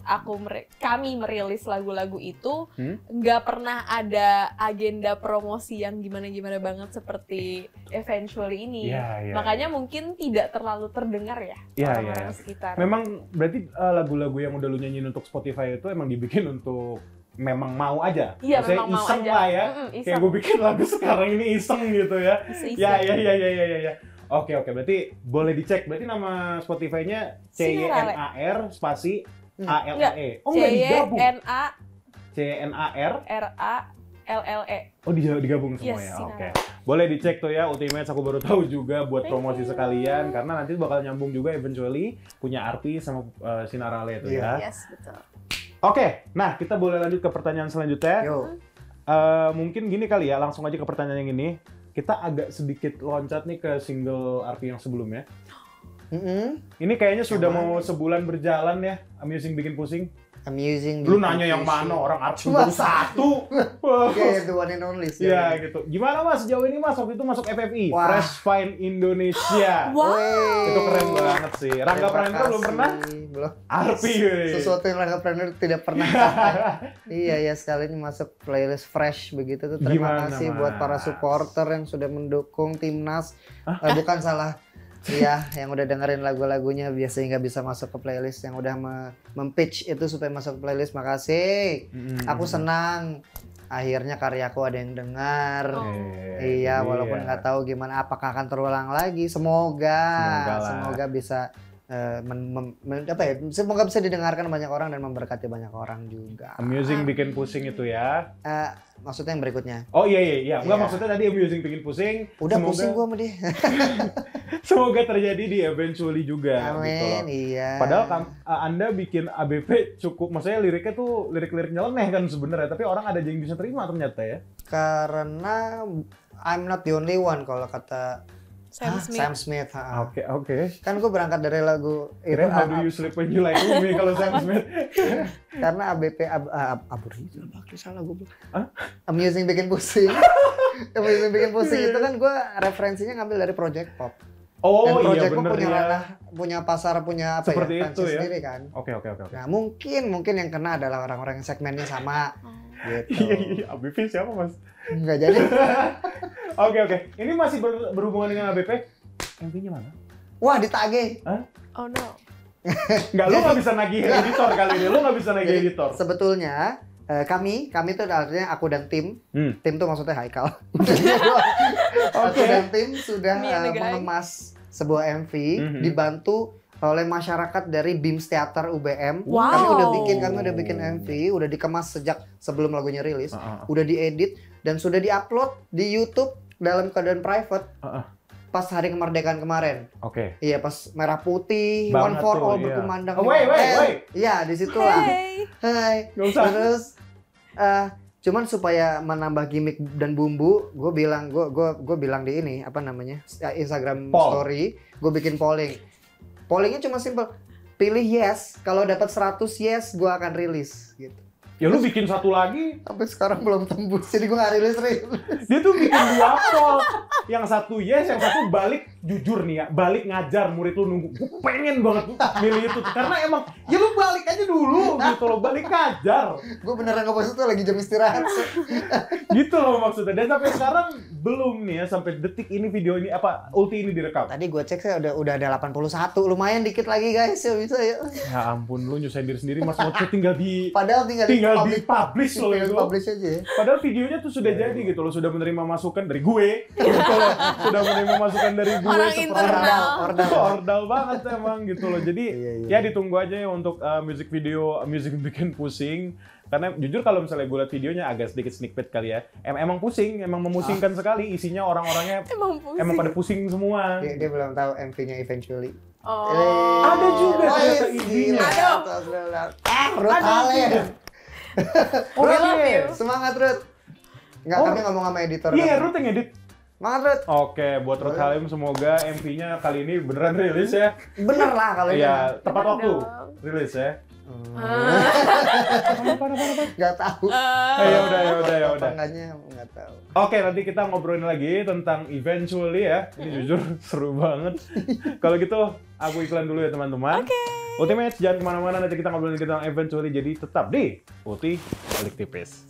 kami merilis lagu-lagu itu nggak pernah ada agenda promosi yang gimana-gimana banget seperti Eventually ini. Iya. Makanya mungkin tidak terlalu terdengar ya Iya, orang-orang sekitar. Memang berarti lagu-lagu yang udah lu nyanyiin untuk Spotify itu emang dibikin untuk memang mau aja. Iya, Maksudnya memang mau iseng aja. lah ya. Iseng. Kayak gue bikin lagu sekarang ini iseng gitu ya. Iseng-iseng. Ya. Oke, berarti boleh dicek. Berarti nama Spotify-nya CYNAR spasi ALLE. Oh, nggak digabung. CYNAR. CYNARRALLE. Oh, digabung semua Yes, ya. Sinar. Oke. Boleh dicek tuh ya Ultimates, aku baru tahu juga buat promosi sekalian karena nanti bakal nyambung juga eventually punya Arpi sama Sinarale itu ya. Yes, betul. Oke, nah kita boleh lanjut ke pertanyaan selanjutnya. Yo. Mungkin gini kali ya, langsung aja ke pertanyaan yang ini. Kita agak sedikit loncat nih ke single Arpi yang sebelumnya. Ini kayaknya sudah mau sebulan berjalan ya, Amusing Bikin Pusing. Amusing. Lu nanya yang mana, orang Arpi Cuma baru satu. Wah. Oke, the one and only sih. Ya gitu. Gimana Mas sejauh ini Mas waktu itu masuk FFI, Wah. Fresh Fine Indonesia. Wow. Itu keren banget sih. Rangga Pranendra belum pernah? Belum. Arpi. Sesuatu yang Rangga Pranendra tidak pernah capai. Iya ya, sekali ini masuk playlist fresh begitu tuh. Terima Gimana, kasih buat para Mas? supporter yang sudah mendukung timnas. Bukan salah. Iya, yang udah dengerin lagu-lagunya biasanya nggak bisa masuk ke playlist, yang udah mempitch itu supaya masuk ke playlist, makasih. Aku senang. Akhirnya karyaku ada yang dengar. Iya, walaupun nggak tahu gimana apakah akan terulang lagi. Semoga bisa semoga bisa didengarkan banyak orang dan memberkati banyak orang juga. Amusing Bikin Pusing itu ya. Maksudnya yang berikutnya. Oh iya. Enggak Iya. maksudnya tadi Amusing Bikin Pusing. Udah pusing gua sama dia. Semoga terjadi di Eventually juga gitu loh. Amin, iya. Padahal Anda bikin ABP cukup, maksudnya liriknya tuh lirik-lirik nyeleneh kan sebenarnya, tapi orang ada yang bisa terima ternyata ya. Karena I'm not the only one kalau kata Sam Smith. Oke. Kan gue berangkat dari lagu itu. Kirain How Do You Sleep When You Lie To Me kalau Sam Smith. Karena ABP salah gue. Amusing Bikin Pusing. Amusing Bikin Pusing itu kan gue referensinya ngambil dari Project Pop. Oh Dan iya Project Pop bener punya ya. ranah, punya pasar, punya apa Seperti ya, itu fansnya ya. sendiri kan. Oke. Nah mungkin yang kena adalah orang-orang yang segmennya sama. Gitu. Iya, ABP siapa Mas? Nggak jadi. Oke. Ini masih berhubungan dengan ABP. MV-nya mana? Wah ditagih. Oh no. Enggak, lu nggak bisa nagih editor kali ini. Lu nggak bisa nagih Jadi, editor. sebetulnya kami itu artinya aku dan tim. Tim tuh maksudnya Haikal. Aku dan tim sudah Me and the gang. mengemas sebuah MV dibantu oleh masyarakat dari BIMS Theater UBM. Wow. Kami udah bikin MV, udah dikemas sejak sebelum lagunya rilis, udah diedit dan sudah diupload di YouTube dalam keadaan private. Pas hari kemerdekaan kemarin. Oke. Iya, pas merah putih, Banget one for tuh, all iya. berkumandang. Oh, wait. Iya, di situ lah. Hey. Hai. Nggak usah. Terus Cuman supaya menambah gimmick dan bumbu, gue bilang di ini apa namanya Instagram Poll. story, gue bikin polling. Pollingnya cuma simple, pilih yes. Kalau dapat 100 yes, gue akan rilis gitu. Ya lu bikin satu lagi, Sampai sekarang belum tembus, jadi gue nggak rilis. dia tuh bikin 2 poll. Yang satu yes, yang satu balik. Jujur nih ya, balik ngajar murid lu nunggu. Gue pengen banget tuh milih itu. Karena emang, ya lu balik aja dulu gitu loh, balik ngajar. Gue beneran ngepost itu lagi jam istirahat. Gitu loh maksudnya. Dan sampai sekarang belum nih ya, sampai detik ini video ini, ulti ini direkam. Tadi gue cek saya udah ada 81, lumayan dikit lagi guys ya bisa ya. Ya ampun, lu nyusahin diri sendiri, Mas Moce tinggal Padahal tinggal di-publish loh itu. Publish aja ya. Padahal videonya tuh sudah jadi gitu loh, sudah menerima masukan dari gue. Gitu loh. Sudah menerima masukan dari gue. Orang seperti- internal. Ordal banget emang gitu loh. Jadi Iya. ya ditunggu aja ya untuk music video, music bikin pusing. Karena jujur kalau misalnya gue liat videonya agak sedikit sneak peek kali ya. Emang pusing, emang memusingkan sekali. Isinya orang-orangnya emang pada pusing semua. Dia belum tahu MV-nya eventually. Oh. Ada juga ternyata iya. idenya. Ruth Ada Allen. juga. Oh, We love iya. you. Semangat Ruth. Enggak, Oh. kami ngomong sama editor. Iya, kami. Ruth yang edit. Semangat Ruth. Oke, buat Ruth Halim semoga MV-nya kali ini beneran rilis ya. Bener lah kalau ini. Iya, tepat Bener waktu dong. rilis ya. Apa? Enggak tahu. Ya udah. Apa enggaknya enggak tahu. Oke, nanti kita ngobrolin lagi tentang eventually ya. Ini jujur seru banget. Kalau gitu, aku iklan dulu ya teman-teman. Oke. Ultimate, jangan kemana-mana, nanti kita ngobrolin tentang eventually. Jadi tetap di Ulti Balik Tipis.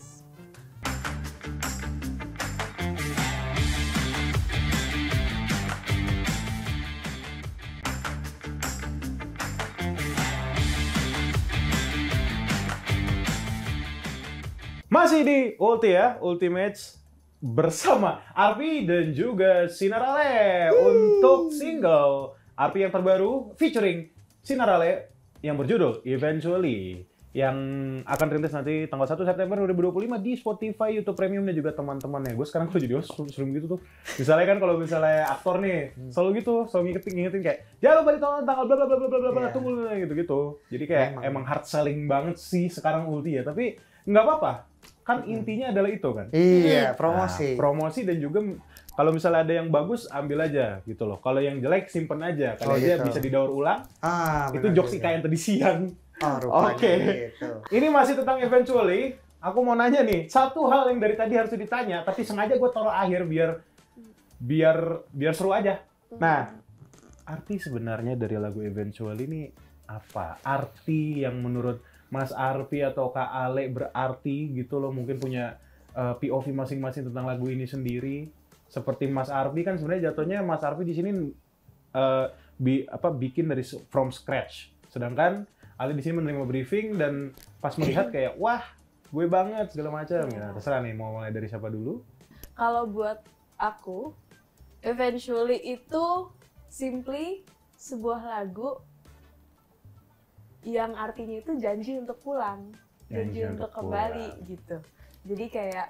Masih di Ulti ya, Ultimates bersama Arpi dan juga Sinarale untuk single Arpi yang terbaru featuring Sinarale yang berjudul Eventually yang akan rilis nanti tanggal 1 September 2025 di Spotify, YouTube Premium dan juga teman-temannya. Gue sekarang kalau jadi host sering gitu tuh. Misalnya kan kalau misalnya aktor nih, selalu gitu, selalu ngingetin kayak jangan lupa ditonton tanggal bla bla bla bla bla bla, Iya. tunggu gitu-gitu. Jadi kayak emang hard selling banget sih sekarang Ulti ya, tapi nggak apa-apa. Kan intinya adalah itu kan. Iya, Nah, promosi. promosi dan juga kalau misalnya ada yang bagus ambil aja gitu loh. Kalau yang jelek simpen aja. Kalau Oh, dia gitu. bisa didaur ulang, itu benar jokes juga. Ika yang tadi siang. Oh, rupanya Oke. gitu. Ini masih tentang eventually. Aku mau nanya nih, satu hal yang dari tadi harus ditanya, tapi sengaja gue taruh akhir biar seru aja. Nah, arti sebenarnya dari lagu eventually ini apa? Arti yang menurut Mas Arpi atau Kak Ale berarti gitu loh, mungkin punya POV masing-masing tentang lagu ini sendiri. Seperti Mas Arpi kan sebenarnya jatuhnya Mas Arpi di sini bikin dari from scratch. Sedangkan Ale di sini menerima briefing dan pas melihat kayak wah, gue banget segala macam. Ya, terserah nih mau mulai dari siapa dulu. Kalau buat aku, eventually itu simply sebuah lagu yang artinya itu janji untuk pulang, janji untuk kembali pulang. gitu. Jadi kayak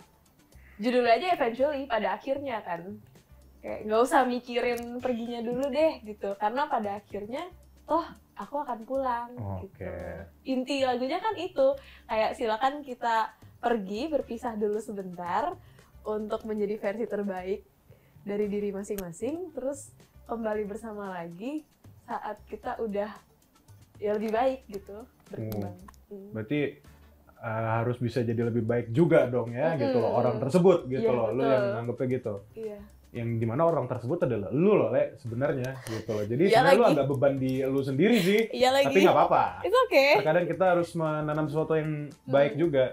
judulnya aja eventually, pada akhirnya kan. Kayak nggak usah mikirin perginya dulu deh gitu, karena pada akhirnya toh aku akan pulang Oke. gitu. Inti lagunya kan itu, kayak silakan kita pergi berpisah dulu sebentar untuk menjadi versi terbaik dari diri masing-masing, terus kembali bersama lagi saat kita udah ya lebih baik gitu, berkembang. Berarti harus bisa jadi lebih baik juga dong ya, gitu loh, Mm-mm. orang tersebut gitu Iya, loh, lu betul. yang nganggepnya gitu. Iya. Yang dimana orang tersebut adalah lu loh, Le, sebenarnya gitu loh. Jadi Iya sebenarnya lu lagi. agak beban di lu sendiri sih, Iya lagi. tapi nggak apa-apa. It's okay. Terkadang kita harus menanam sesuatu yang baik juga,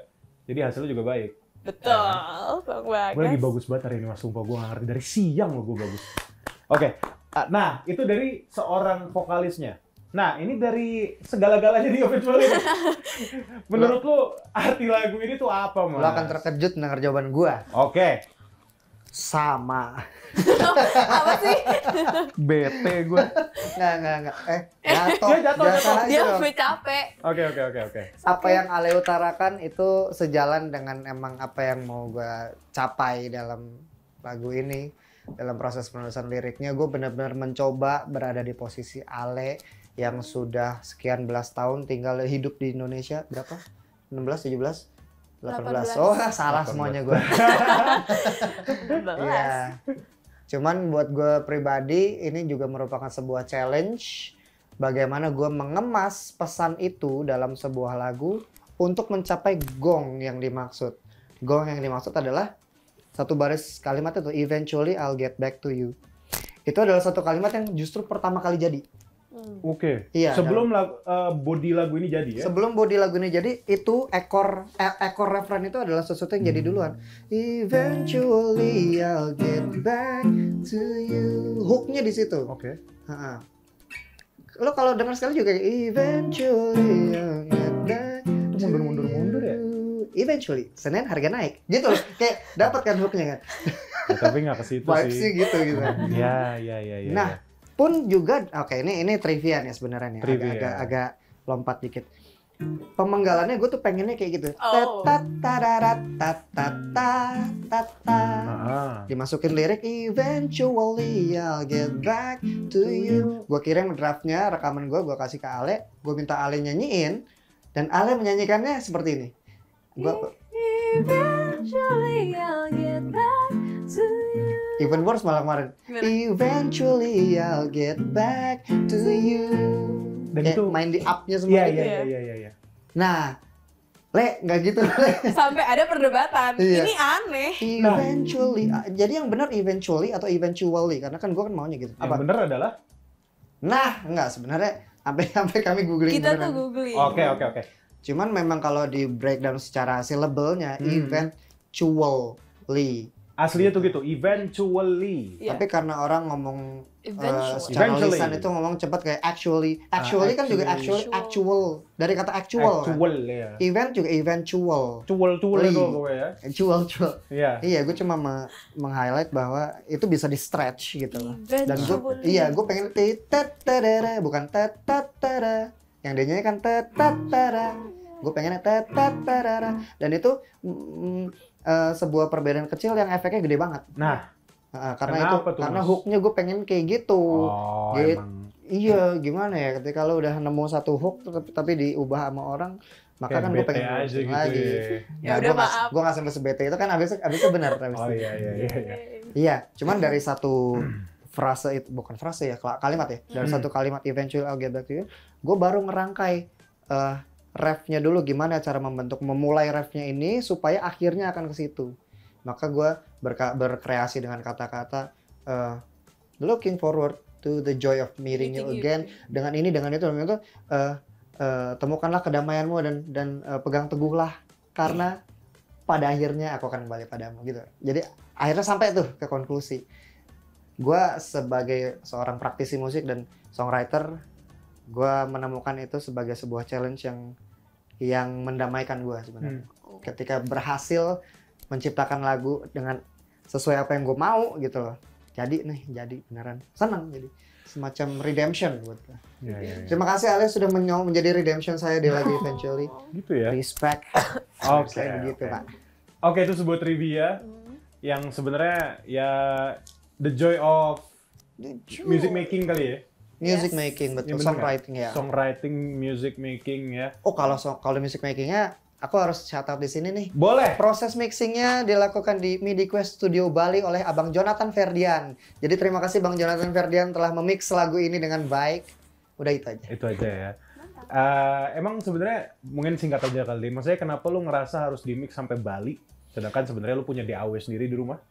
jadi hasilnya juga baik. Betul, Bang Bagas. Gue lagi bagus banget hari ini, Mas. Sumpah gue nggak ngerti, dari siang loh gue bagus. Oke, nah itu dari seorang vokalisnya. Nah, ini dari segala-galanya di Eventually. Menurut lu arti lagu ini tuh apa, Mas? Lo akan terkejut dengar jawaban gua. Oke. Sama. Apa sih? Bete gue. Enggak. Jatuh. Dia jatuh. aja Dia dong. sampai capek. Oke. Apa yang Ale utarakan itu sejalan dengan emang apa yang mau gua capai dalam lagu ini. Dalam proses penulisan liriknya, gue benar-benar mencoba berada di posisi Ale yang sudah sekian belas tahun tinggal hidup di Indonesia. Berapa? 16, 17? 18. Oh, salah 18. semuanya gue. 12. Iya. Cuman buat gue pribadi ini juga merupakan sebuah challenge bagaimana gue mengemas pesan itu dalam sebuah lagu untuk mencapai gong yang dimaksud. Gong yang dimaksud adalah satu baris kalimat itu, eventually I'll get back to you. Itu adalah satu kalimat yang justru pertama kali jadi. Oke. Iya, Sebelum body lagu ini jadi ya? Sebelum body lagu ini jadi, itu ekor refren itu adalah sesuatu yang jadi duluan. Eventually I'll get back to you. Hooknya di situ. Oke. Ha-ha. Lo kalau dengar sekali juga kayak eventually I'll get back. Itu mundur-mundur ya? Eventually, Senin harga naik. Gitu loh. Kayak dapat kan hooknya kan. Ya, tapi nggak ke situ Vibes sih. sih gitu. Ya. Nah, pun juga oke ini trivia nih sebenarnya nih. Trivia. Agak lompat dikit. Pemenggalannya gue tuh pengennya kayak gitu. Oh. Dimasukin lirik eventually I'll get back to you. Gue kirim draftnya, rekaman gue kasih ke Ale. Gue minta Ale nyanyiin dan Ale menyanyikannya seperti ini. Eventually I'll get back to you. Even worse malah kemarin. Gimana? Eventually I'll get back to you. Dan Kayak itu main di up-nya semua. gitu. Iya. Nah, Le, nggak gitu Le. Sampai ada perdebatan. Iya. Ini aneh. Eventually, jadi yang benar eventually atau eventually karena kan gue kan maunya gitu. yang bener adalah Nah, enggak sebenarnya sampai kami googling Kita beneran. tuh googling. Oke. Cuman memang kalau di breakdown secara syllable-nya eventually. Aslinya tuh gitu, eventually. Iya. Tapi karena orang ngomong Eventually. secara Eventually. lisan itu ngomong cepat kayak actually. Actually kan juga actually. actual dari kata actual. Kan? Actual ya. Event juga eventual. Cuel Lee. itu gue ya. Actual. Iya. Iya, gue cuma meng-highlight bahwa itu bisa di stretch gitu loh. Dan Eventually. gue pengen tetetara bukan tetetara. Yang dia nyanyi kan tetetara. Gue pengennya tetetara. Dan itu sebuah perbedaan kecil yang efeknya gede banget. Nah, Karena kenapa tuh, karena Mas? hooknya gue pengen kayak gitu. oh Gitu. emang Iya, gimana ya ketika lo udah nemu satu hook tapi diubah sama orang, maka kayak kan gue bete pengen aja terusin gitu lagi. Ya udah, maaf. Gue nggak sampai sebete itu kan abisnya benar. Oh iya. Iya, cuman dari satu frase itu bukan frase ya, kalimat ya. Dari satu kalimat eventually I'll get back to you, gue baru ngerangkai refnya dulu gimana cara memulai refnya ini supaya akhirnya akan ke situ. Maka gue berkreasi dengan kata-kata looking forward to the joy of meeting you again. Dengan ini, dengan itu, temukanlah kedamaianmu dan pegang teguhlah karena pada akhirnya aku akan kembali padamu gitu. Jadi akhirnya sampai tuh ke konklusi. Gue sebagai seorang praktisi musik dan songwriter, gue menemukan itu sebagai sebuah challenge yang mendamaikan gue sebenarnya. Ketika berhasil menciptakan lagu dengan sesuai apa yang gue mau gitu loh. Jadi beneran senang, jadi semacam redemption buat gue. Iya. Terima kasih Ale sudah menjadi redemption saya di lagu Eventually. Gitu ya. Respect. Oke. Saya begitu Pak. Oke, itu sebuah trivia yang sebenarnya ya the joy of music making kali ya. Music Yes. making betul, Iya, bener songwriting kan? ya. Songwriting, music making ya. Oh kalau music makingnya, aku harus shout out di sini nih. Boleh. Proses mixingnya dilakukan di MIDI Quest Studio Bali oleh Abang Jonathan Ferdian. Jadi terima kasih Bang Jonathan Ferdian telah memix lagu ini dengan baik. Udah itu aja. Itu aja ya. Emang sebenarnya mungkin singkat aja kali. Maksudnya kenapa lu ngerasa harus di mix sampai Bali? Sedangkan sebenarnya lu punya DAW sendiri di rumah?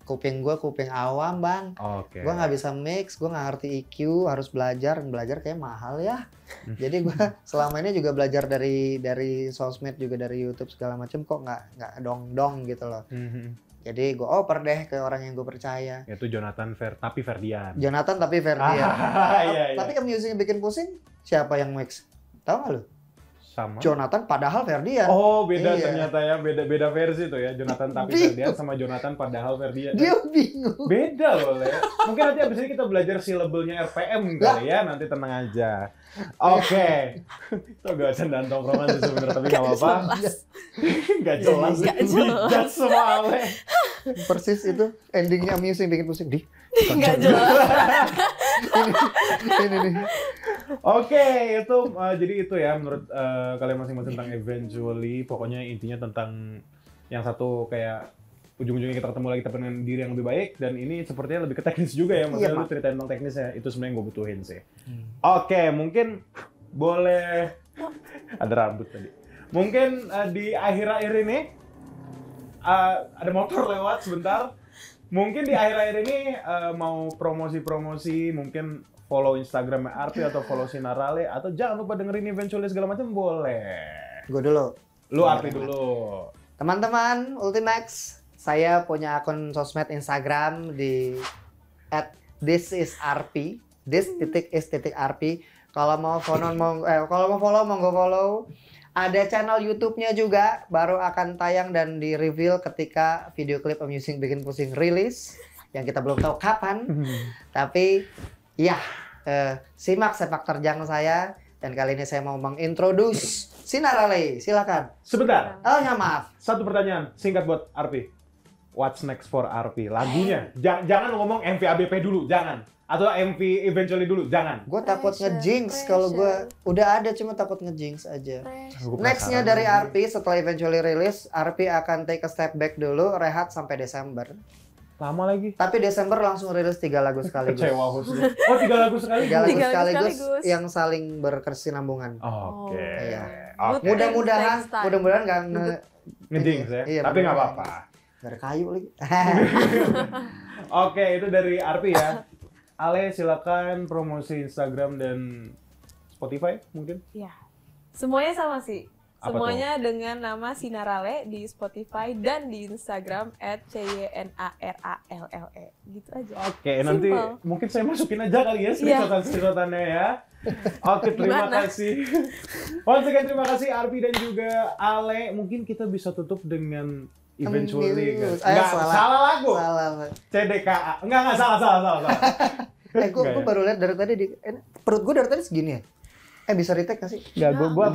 Kuping awam Bang. Oke. Gue nggak bisa mix, gue nggak ngerti EQ, harus belajar kayak mahal ya. Jadi gue selama ini juga belajar dari sosmed juga dari YouTube segala macam kok nggak dong gitu loh. Jadi gue oper deh ke orang yang gue percaya. Yaitu Jonathan tapi Ferdian. Jonathan tapi Ferdian. Iya. Tapi kalau musiknya bikin pusing, siapa yang mix? Tahu nggak lu? Sama. Jonathan padahal Ferdian. Oh, beda Iya. ternyata ya. Beda versi tuh ya. Jonathan tapi Bingung. Ferdian sama Jonathan padahal Ferdian. Dia bingung. Beda loh, Le. Mungkin nanti abis ini kita belajar silabelnya RPM kali ya. Nanti tenang aja. Oke. Itu gak candaan tongkrongan sih sebenarnya, tapi gak apa-apa. Gak jelas. Gak jelas. Dijat semua Ale. Persis itu endingnya amusing bikin pusing. Nggak jelas. Ini nih. Oke, itu jadi itu ya menurut kalian masing-masing tentang eventually. Pokoknya intinya tentang yang satu kayak ujung-ujungnya kita ketemu lagi kita pengen diri yang lebih baik, dan ini sepertinya lebih ke teknis juga ya. Maksudnya Iya, lu ceritain tentang teknisnya, itu sebenarnya yang gue butuhin sih. Oke, mungkin boleh ada rambut tadi. Mungkin di akhir-akhir ini ada motor lewat sebentar. Mungkin di akhir-akhir ini mau promosi-promosi, mungkin follow Instagram Arpi atau follow Sinarale, atau jangan lupa dengerin eventually segala macam boleh. Gue dulu. Lu Arpi dulu. Teman-teman, Ultimax, saya punya akun sosmed Instagram di @thisisrp, this.is.rp. Kalau mau follow, monggo follow. Ada channel YouTube-nya juga, baru akan tayang dan di-reveal ketika video klip Amusing Bikin Pusing rilis, yang kita belum tahu kapan. Tapi, ya, simak sepak terjang saya, dan kali ini saya mau mengintroduce Sinarale, silakan. Sebentar, Oh ya maaf. satu pertanyaan singkat buat Arpi. What's next for Arpi? Lagunya. Jangan ngomong MV ABP dulu, jangan. Atau MV Eventually dulu, jangan. Gue takut ngejinx kalau gue udah ada, cuma takut ngejinx aja. Gua Nextnya penasaran. dari Arpi setelah Eventually rilis, Arpi akan take a step back dulu, rehat sampai Desember. Lama lagi. Tapi Desember langsung rilis 3 lagu sekaligus. Kecewa hostnya. Oh, 3 lagu sekali. 3 lagu Tiga lagu sekaligus sekaligus. yang saling berkesinambungan. Oke. Iya. Oke. Mudah-mudahan Next time. mudah-mudahan nggak Ngejinx ya. Iya, Tapi nggak apa-apa. Dari kayu lagi. Oke, itu dari Arpi ya. Ale, silakan promosi Instagram dan Spotify mungkin. Ya, semuanya sama sih. Apa Semuanya dengan nama Sinarale di Spotify dan di Instagram @cynarale. Gitu aja. Oke, nanti Simple. mungkin saya masukin aja kali ya screenshotan-screenshotannya ya. Oke, terima Gimana? kasih. Once again, terima kasih Arpi dan juga Ale. Mungkin kita bisa tutup dengan Eventually kan? Nggak, salah lagu. Salah. CDKA. Enggak, salah. Gue baru lihat dari tadi perut gue dari tadi segini ya. Bisa retake nggak sih? Enggak, gua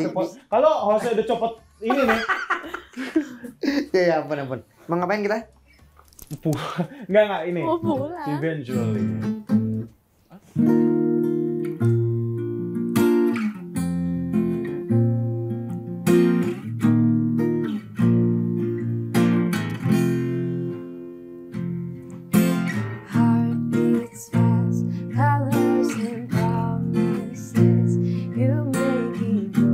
kalau Jose udah copot ini nih. Ya ampun. Mau ngapain kita? Enggak ini. Mau pulang. Eventually. Heart beats fast, colors and promises. You make me go.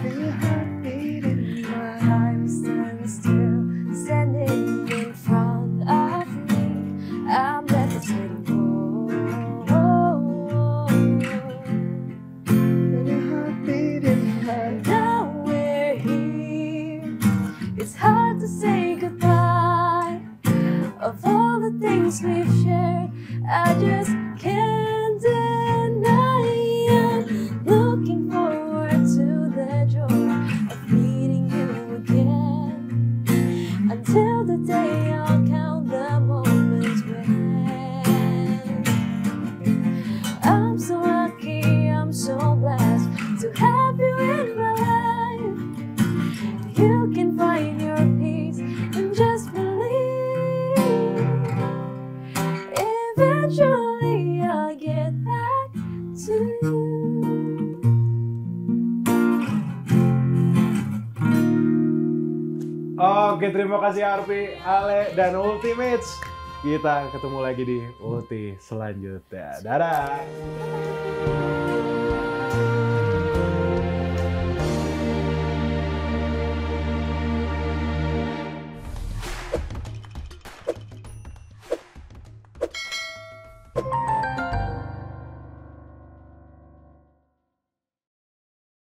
Your heart beating, my heart stands still, standing in front of me. I'm levitating. Your heart beating, now we're here. It's hard to say goodbye. Of all the things we've shared, I just can't deny. I'm looking forward to the joy of meeting you again. Until the day I'll count the moments when I'm so lucky, I'm so blessed to have you in my life. You can find your peace and just believe. Eventually I'll get back to you. Oke, terima kasih Arpi, Ale, dan Ultimates. Kita ketemu lagi di Ulti selanjutnya. Dadah.